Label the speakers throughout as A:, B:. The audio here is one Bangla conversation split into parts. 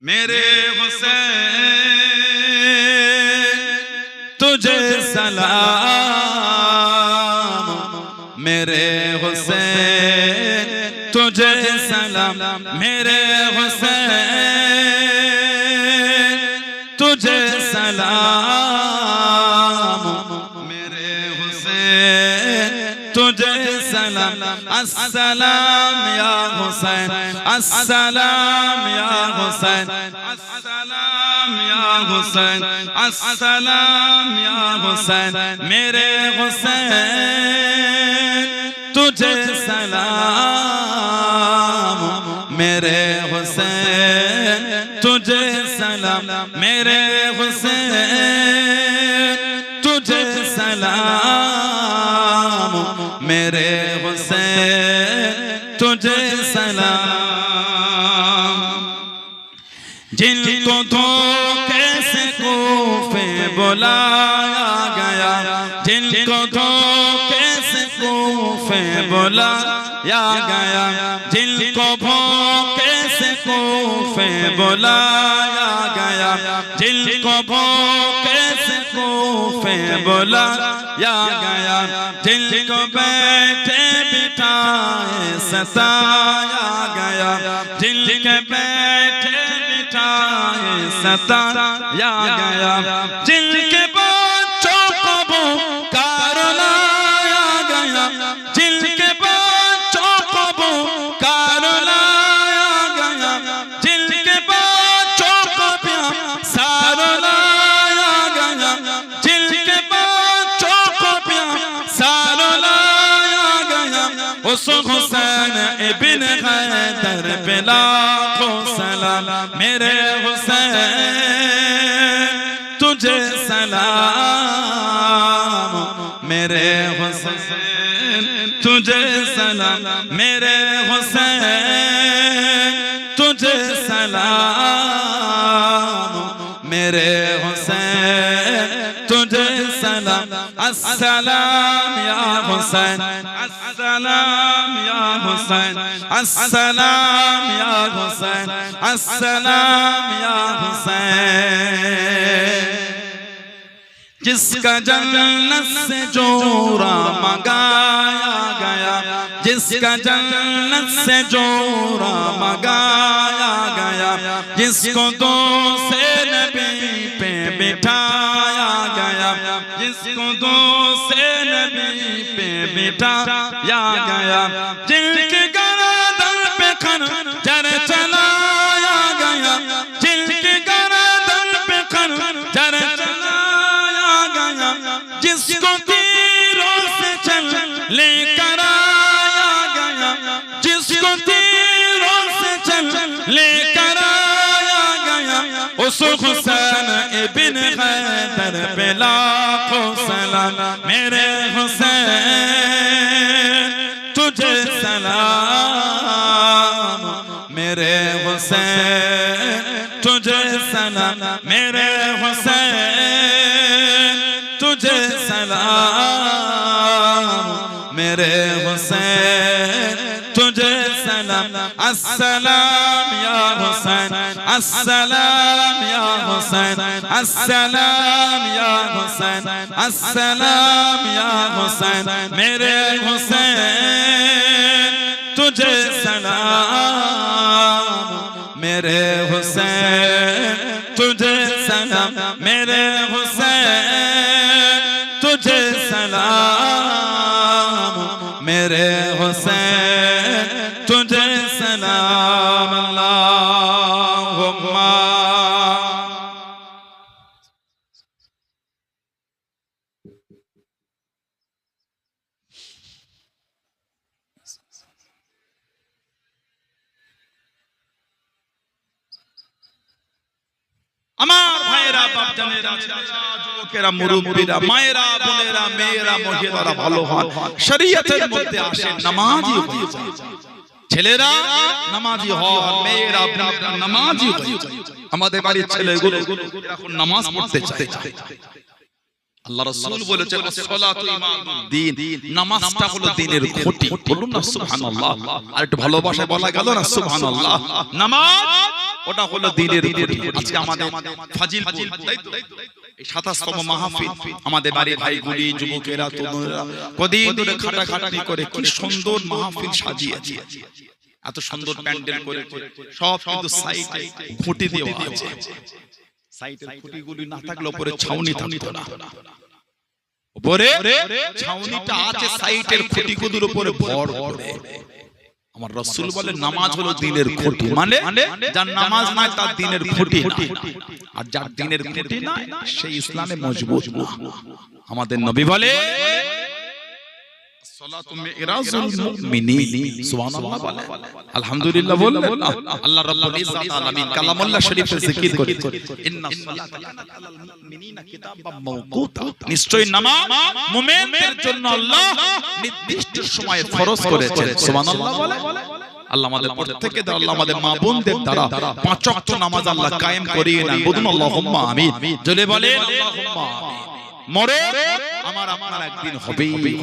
A: मेरे हुसैन तुझे सलाम, मेरे हुसैन तुझे सलाम, मेरे हुसैन तुझे सलाम, मेरे हुसैन तुझे सलाम। अस्सलाम या हुसैन, अस्सलाम या हुसैन, अस्सलाम या हुसैन, अस्सलाम या हुसैन, मेरे हुसैन तुझे सलाम, मेरे हुसैन तुझे सलाम, मेरे हुसैन तुझे सलाम, मेरे हुसैन तुझे सलाम। जिनको धोखे से कूफे बुलाया गया, जिनको धोखे से कूफे बुलाया गया, जिनको भूखे से कूफे बुलाया गया, जिनको भूखे से कूफे बुलाया गया, जिनको बैठे बिठाए सताया गया, जिनके बैठे बिठाए सताया गया, जिनके बच्चों को पुकार लाया गया, जिनके बच्चों को पुकार लाया गया, जिनके बच्चों को प्यार लाया गया, जिनके बच्चों को प्यार लाया गया, उस हुसैन इब्न हैदर पे लाखों सलाम, मेरे हुसैन तुझे सलाम, मेरे हुसैन तुझे सलाम, मेरे हुसैन तुझे सलाम, मेरे हुसैन तुझे सलाम। अस्सलाम या हुसैन, अस्सलाम या हुसैन, अस्सलाम या हुसैन, अस्सलाम या हुसैन। जिसका जन्नत से जोड़ा मंगाया गया, जिसका जन्नत से जोड़ा मंगाया गया, जिसको दो से नबी पे बिठाया गया, जिसको दो से नबी पे बिठाया गया, जिनके गर्दन पे खंजर चलाया गया, जिनके गर्दन पे खंजर चलाया गया, जिसको तीरों से चले कराया गया, जिसको तीरों से चले कराया गया, उस हुसैन इब्न हैदर पे लाखों सलाम, मेरे हुसैन तुझे सलाम, मेरे हुसैन तुझे सलाम, मेरे हुसैन तुझे सलाम, मेरे हुसैन तुझे सलाम। अस्सलाम या हुसैन, अस्सलाम या हुसैन, अस्सलाम या हुसैन, अस्सलाम या हुसैन, मेरे हुसैन तुझे सलाम, मेरे हुसैन तुझे सलाम, मेरे हुसैन तुझे सलाम, मेरे हुसैन तुझे सलाम। अल्लाहुम्मा আমার ভাইরা বাপজানেরা যুবকেরা মুরব্বিরা মায়েরা বোনেরা মেয়েরা মহিলারা ভালো হয় শরীয়তের মধ্যে আসেন নামাজি হয়ে যায় ছেলেরা নামাজি হয় মেয়েরা নামাজি হয়ে যায় আমাদের বাড়ির ছেলেগুলো এখন নামাজ পড়তে চায় আল্লাহ রাসূল বলেছেন আসসালাতু ইমাদুদ্দিন নামাজটা হলো দ্বীনের খুঁটি বলুন না সুবহানাল্লাহ আর একটু ভালোবাসায় বলা গেল না সুবহানাল্লাহ নামাজ ওটা হলো দ্বীনের খুঁটি। আজকে আমাদের ফাজিলপুর তাই তো, এই 27তম মাহফিল আমাদের বাড়ির ভাইগুলি যুবকেরা তরুণেরা কদিন ধরে খাটাখাটি করে কি সুন্দর মাহফিল সাজিয়েছে, এত সুন্দর প্যান্ডেল করে সব কিন্তু সাইডে খুঁটি দেওয়া আছে। সাইডের খুঁটিগুলি না থাকলে উপরে ছাউনি থাকতো না, উপরে ছাউনিটা আছে, সাইডের খুঁটিগুলোর উপরে ভর করে। আমার রাসূল বলে নামাজ হলো দ্বীনের খুঁটি, মানে যার নামাজ নাই তার দ্বীনের খুঁটি না, আর যার দ্বীনের খুঁটি নাই সেই ইসলামে মজবুত না। আমাদের নবী বলে সালাতু মিরাজুল মুমিনিন, সুবহানাল্লাহ বলে, আলহামদুলিল্লাহ বলে, আল্লাহ রাব্বুল ইজ্জাত আলামিন কালামুল্লাহ শরীফে জিকির করে ইন্নাস সালাতা কানাত আলাল মুমিনিনা কিতাবাম মাওকুতা, নিশ্চয়ই নামাজ মুমিনদের জন্য আল্লাহ নির্দিষ্ট সময়ে ফরজ করেছেন। সুবহানাল্লাহ বলে, আল্লাহ আমাদের প্রত্যেককে দ্বারা, আল্লাহ আমাদের মা বোনদের দ্বারা 5 ওয়াক্ত নামাজ আল্লাহ কায়েম করিয়ে নেন। বলুন আল্লাহুম্মা আমিন, জোরে বলেন আল্লাহুম্মা আমিন। মরণ আমার আপনার একদিন হবেই হবে।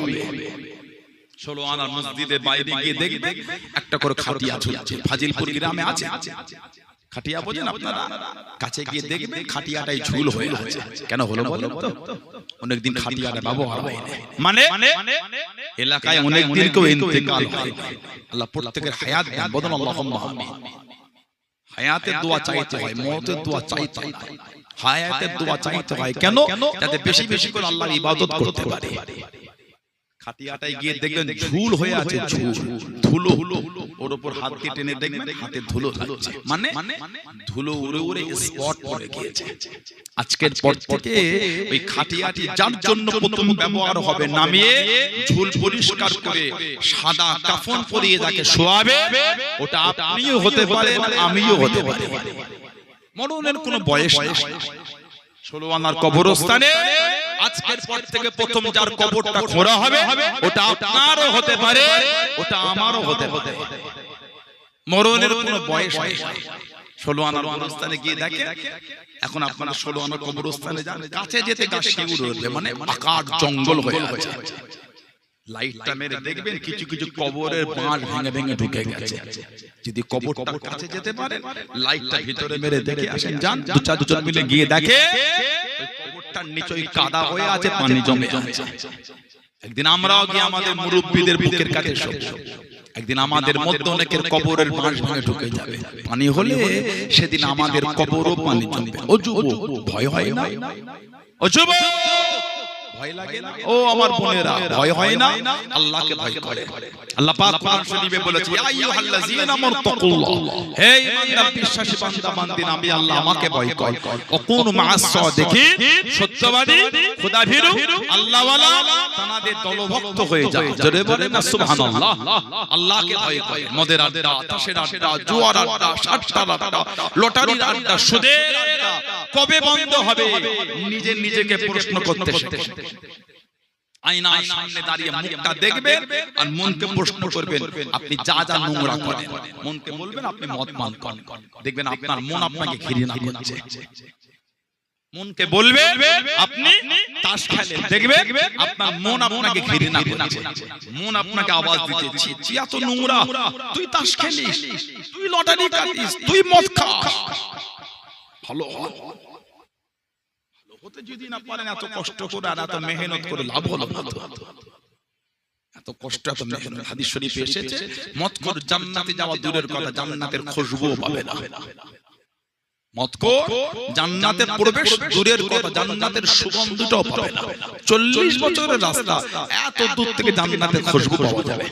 A: 16 আনার মসজিদের বাইরে গিয়ে দেখবে একটা করে খাটিয়া ঝুলছে, ফাজিলপুর গ্রামে আছে খাটিয়া, বোঝেন আপনারা, কাছে গিয়ে দেখবে খাটিয়াটাই ঝুল হয়ে আছে। কেন হলো বলেন তো? অনেকদিন খাটিয়াটা ব্যবহার হয় না, মানে এলাকায় অনেকদিন কেউ ইন্তেকাল হয়। আল্লাহ প্রত্যেকের হায়াত দেন, বলুন আল্লাহুম্মা আমিন। হায়াতের দোয়া চাইতে হয়, মওতের দোয়া চাইতে হয়। হায়াতের দোয়া চাইতে হয় কেন? যাতে বেশি বেশি করে আল্লাহর ইবাদত করতে পারে। খাটিয়াটায় গিয়ে দেখবেন ঝুল হয়ে আছে, ঝুল ধুলো, ওর উপর হাত দিয়ে টেনে দেখবেন হাতে ধুলো লাগছে, মানে ধুলো উড়ে উড়ে স্পট পড়ে গিয়েছে। আজকের পর থেকে ওই খাটিয়াটি যার জন্য প্রথম ব্যবহার হবে নামিয়ে ঝুল পরিষ্কার করে সাদা কাফন পরিয়ে যাকে শোয়াবে, ওটা আপনিও হতে পারেন, আমিও হতে পারি। মরণের কোনো বয়স নেই। 16 আনার কবরস্থানে আজকের পর থেকে প্রথম যার কবরটা খোঁড়া হবে ওটা আপনারও হতে পারে, ওটা আমারও হতে পারে। মরণের কোনো বয়স নেই। 16 আনার কবরস্থানে গিয়ে দেখে, এখন আপনারা 16 আনার কবরস্থানে যান, কাছে যেতে গা শিউরে উঠবে, মানে আকার জঙ্গল হয়ে আছে। লাইটটা মেরে দেখবেন কিছু কিছু কবরের বাঁশ ভেঙে ভেঙে ঢুকে গেছে। যদি কবরটার কাছে যেতে পারেন, লাইটটা ভিতরে মেরে দেখে আসেন, যান 2-4 জন মিলে গিয়ে দেখে কবরটার নিচে কাদা হয়ে আছে, পানি জমে আছে। একদিন আমরাও গিয়ে আমাদের মুরব্বিদের বুকের কাছে শোবো, একদিন আমাদের মধ্যে অনেকের কবরের বাঁশ ভেঙে ঢুকে যাবে। পানি হলে সেদিন আমাদের কবরও পানি জমবে। ও যুবক, ভয় হয় না? ও যুবক, ভয় লাগে না? ও আমার বোনেরা, ভয় হয় না? আল্লাহকে ভয় করে। আল্লাহ পাক কোরআন শরীফে বলেছে, ইয়া আইয়ুহাল্লাযীনা আমানুত্তাকুল্লাহ, হে ঈমানদার বিশ্বাসী বান্দা বান্দিরা, আমি আল্লাহ আমাকে ভয় কর। ওয়াকুনু মা'আস সাদিকিন, সত্যবাদী খোদাভীরু আল্লাহওয়ালা তানাদের দলভুক্ত হয়ে যায়। জোরে বলেন না সুবহানাল্লাহ। আল্লাহকে ভয় করে। মদের আড্ডা, তাসের আড্ডা, জুয়ার আড্ডা, সাট্টার আড্ডা, লটারির আড্ডা, সুদের আড্ডা কবে বন্ধ হবে? নিজেকে প্রশ্ন করতে শেখে। আয়নার সামনে দাঁড়িয়ে মুখটা দেখবেন আর মনকে প্রশ্ন করবেন, আপনি যা যা নোংরা করেন, মনকে বলবেন আপনি মদ পান করেন, দেখবেন আপনার মন আপনাকে ঘৃণা করছে। মনকে বলবেন আপনি তাস খেলেন, দেখবেন আপনার মন আপনাকে ঘৃণা করছে। মন আপনাকে আওয়াজ দিচ্ছে, ছি এত নোংরা, তুই তাস খেলিস, তুই লটারি কাটিস, তুই মদ খাস, ভালো হতে যদি না পারেন, এত কষ্ট করে আর এত মেহনত করে লাভ হলো না। এত কষ্ট, এত মেহনত। হাদিস শরীফে এসেছে, মদখোর জান্নাতে যাওয়া দূরের কথা, জান্নাতের খুশবুও পাবে না। মদখোর জান্নাতে প্রবেশ দূরের কথা, জান্নাতের সুগন্ধটাও পাবে না। 40 বছরের রাস্তা, এত দূর থেকে জান্নাতের খুশবু পাওয়া যাবে।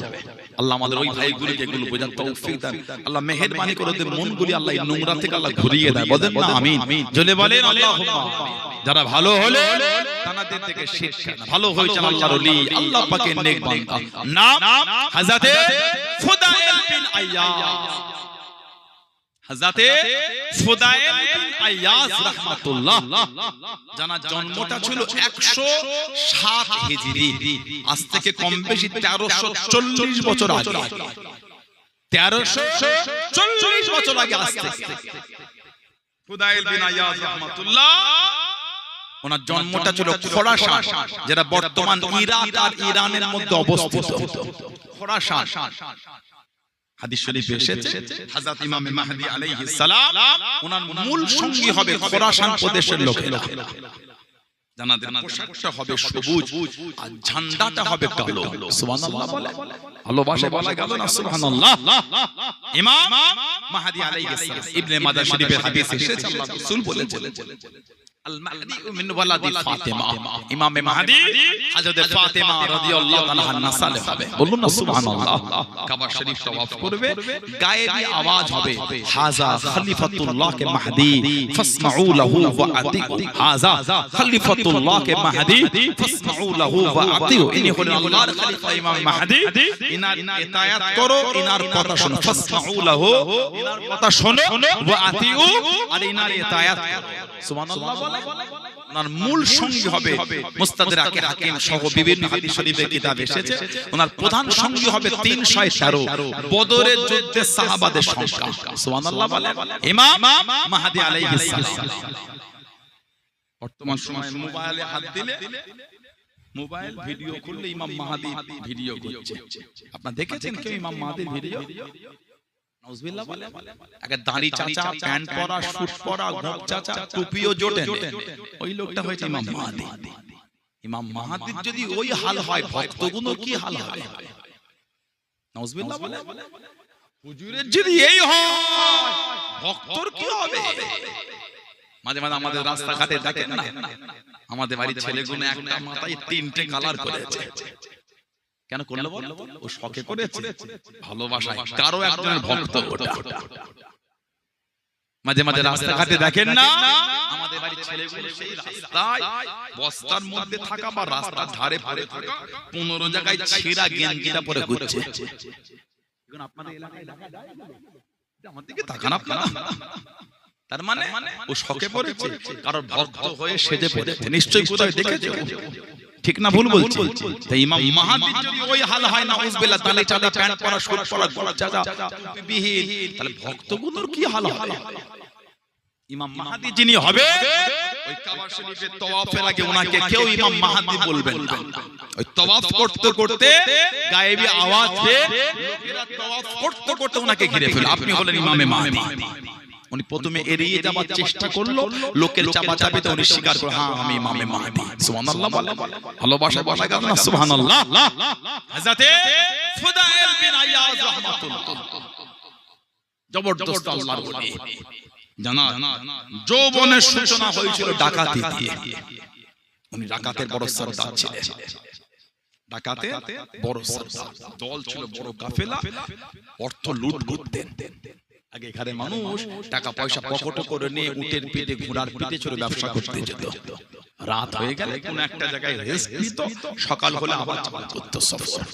A: আল্লাহ আমাদের ওই ভাইগুলিকে এগুলো বোঝার তৌফিক দেন। আল্লাহ মেহেরবানি করে ওদের মনগুলি আল্লাহ এই নোংরা থেকে আল্লাহ ঘুরিয়ে দেয়। বলেন না আমিন। জোরে বলেন আল্লাহুম্মা আমিন। যারা ভালো হলে তানাদের থেকে শিক্ষা, ভালো হয়েছে আল্লাহর ওলি, আল্লাহ পাকের নেক বান্দা। নাম হযরতে ফুদাইল বিন আইয়াস, হযরতে ফুদাইল বিন আইয়াস রাহমাতুল্লাহ। জানা জন্মটা ছিল 107 হিজরি, আজ থেকে কম বেশি 1340 বছর আগে। 1340 বছর আগে আজ থেকে ফুদাইল বিন আইয়াস রাহমাতুল্লাহ, ওনার জন্মটা ছিল খোরাসান, যেটা বর্তমান ইরাক আর ইরানের মধ্যে অবস্থিত। খোরাসান হাদিস শরীফে এসেছে হযরত ইমাম মাহদী আলাইহিস সালাম ওনার মূল সঙ্গী হবে খোরাসান প্রদেশের লোকেরা। জানাদের পোশাকটা হবে সবুজ আর ঝান্ডাটা হবে কালো। সুবহানাল্লাহ বলে ভালোবাসে বলা গেল না সুবহানাল্লাহ। ইমাম মাহদী আলাইহিস সালাম ইবনে মাজাহ শরীফের হাদিস এসেছে আল্লাহ রাসূল বলেছেন আল মাহদী মিন ওয়ালাদি ফাতিমা, ইমাম মাহদী হযরত ফাতিমা রাদিয়াল্লাহু আনহা নাসালে হবে। বলুন না সুবহানাল্লাহ। কাবা শরীফ তাওয়াফ করবে, গায়েবী আওয়াজ হবে হাযা খলিফাতুল্লাহ কে মাহদী ফাসমাউ লাহু ওয়া আতিউ, হাযা খলিফাতুল্লাহ কে মাহদী ফাসমাউ লাহু ওয়া আতিউ। ইনি হলেন আল্লাহর খলিফা ইমাম মাহদী, ইনার ইতায়াত করো, ইনার কথা শোনো। ফাসমাউ লাহু, ইনার কথা শোনো, ওয়া আতিউ, আর ইনার ইতায়াত করো। সুবহানাল্লাহ বলে। ওনার মূল সঙ্গী হবে মুস্তাদরাকে হাকিম সহ বিভিন্ন হাদিস শরীফের কিতাবে এসেছে ওনার প্রধান সঙ্গী হবে 313 বদরের যুদ্ধে সাহাবাদের সংখ্যা। সুবহানাল্লাহ বলে ইমাম মাহদী আলাইহিস সালাম। বর্তমান সময়ে মোবাইলে হাত দিলে মোবাইল ভিডিও করলে ইমাম মাহদী ভিডিও করছে। আপনারা দেখেছেন কেউ ইমাম মাহদীর ভিডিও? নাউজুবিল্লাহ বলে। আগে দাড়ি চাচা, প্যান্ট পরা, স্যুট পরা, গোপ চাচা, টুপিও জোটে, ওই লোকটা হয়েছে ইমাম মাহদী। ইমাম মাহদীর যদি ওই হাল হয়, ভক্তগুলোর কি হাল হবে? নাউজুবিল্লাহ বলে। হুজুরের যদি এই হয়, ভক্তর কি হবে? মাঝে মাঝে আমাদের রাস্তাঘাটে দেখেন না, আমাদের বাড়ির ছেলেগুলো একটা মাথায় 3টে কালার করেছে। কেন করলো বল? ও শখে করেছে, ভালোবাসায় কারো একজনের ভক্ত ওটা। মাঝে মাঝে রাস্তাঘাটে দেখেন না, আমাদের বাড়ির ছেলেগুলো সেই রাস্তায় বস্তার মধ্যে থাকা বা রাস্তার ধারে ধারে থাকা 15 জায়গায় ছেঁড়া গেঞ্জিটা পরে ঘুরছে। এখন আপনাদের এলাকায় দেখা যায় না? আমার দিকে তাকান আপনারা। তার মানে ও শখে পড়েছে, কারোর ভক্ত হয়ে সেজে পড়েছে। নিশ্চয়ই কোথায় দেখেছো? ঠিক না ভুল বলছি? তাই ইমাম মাহদী যদি ওই হাল হয়, নাউজুবিল্লাহ, তাহলে চাঁদা প্যান্ট পরা, স্যুট পরা, গোপ চাচা, বিহীন, তাহলে ভক্তগুলোর কি হাল হবে? ইমাম মাহদী যিনি হবে, ওই কাবা শরীফের তাওয়াফের আগে ওনাকে কেউ ইমাম মাহদী বলবেন না। ওই তাওয়াফ করতে করতে গায়েবী আওয়াজ পেয়ে লোকেরা তাওয়াফ করতে করতে ওনাকে ঘিরে ফেলে। আপনি হলেন ইমাম মাহদী। উনি প্রথমে এড়িয়ে যাবার চেষ্টা করলো, লোকের চাপাচাপিতে উনি স্বীকার করলেন, হ্যাঁ আমি ইমাম মাহদী। সুবহানাল্লাহ বলে ভালোবাসা বলা গেল না সুবহানাল্লাহ। হযরত ফুদাইল বিন আয়াজ রাহমাতুল্লাহ, জবরদস্ত আল্লাহর ওলি। জানা যৌবনের সূচনা হয়েছিল ডাকাতি দিয়ে। উনি ডাকাতের বড় সরদার ছিলেন। ডাকাতে বড় সরদার, দল ছিল বড় কাফেলা, অর্থ লুট করতেন। আগে এখানে মানুষ টাকা পয়সা পকেটে করে নিয়ে উটের পিঠে, ঘোড়ার পিঠে চড়ে ব্যবসা করতে যেত। রাত হয়ে গেলে কোন একটা জায়গায় রেস্ট নিত, সকাল হলে আবার চালাতে হতো সফর।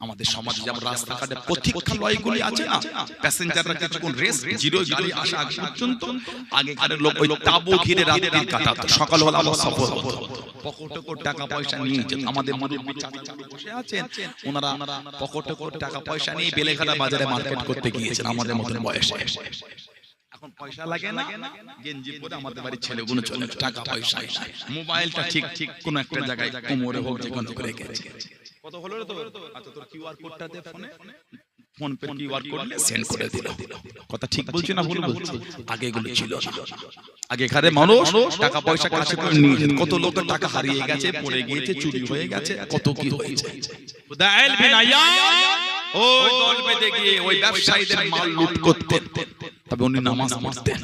A: আমাদের সমাজে যেমন রাস্তাঘাটে প্রতীক্ষালয়গুলি আছে না, প্যাসেঞ্জাররা কিছুক্ষণ রেস্ট, জিরো গাড়ি আসা আগে পর্যন্ত আগেকারের লোক ওই তাবু ঘিরে রাতে কাটাতো, সকাল হলে আবার সফর হতো। পকেটে করে টাকা পয়সা নিয়ে যেত। আমাদের মুরব্বি চাচা বসে আছেন, ওনারা পকেটে করে টাকা পয়সা নিয়ে বেলেঘাটা বাজারে মার্কেট করতে গিয়েছেন আমাদের মতন বয়সে। এখন পয়সা লাগে না, গেঞ্জি পরে আমাদের বাড়ির ছেলেগুলো চলে, টাকা পয়সা নাই, মোবাইলটা ঠিক ঠিক কোন একটা জায়গায় কোমরে হোক যেখানে করে গেছে। কত হলো তো? আচ্ছা তোর কিউআর কোডটা দে, PhonePe QR code send করে দিল। কথা ঠিক বলছি না ভুল বলছি? আগে এগুলো ছিল না। আগে এখানে মানুষ টাকা পয়সা কাছে করে নিয়ে যেত। কত লোকের টাকা হারিয়ে গেছে, পড়ে গিয়েছে, চুরি হয়ে গেছে, কত কি হয়েছে। ফুদাইল বিন আয়াজ ওই দল বেঁধে গিয়ে ওই ব্যবসায়ীদের মাল লুট করতেন। তবে উনি নামাজ পড়তেন।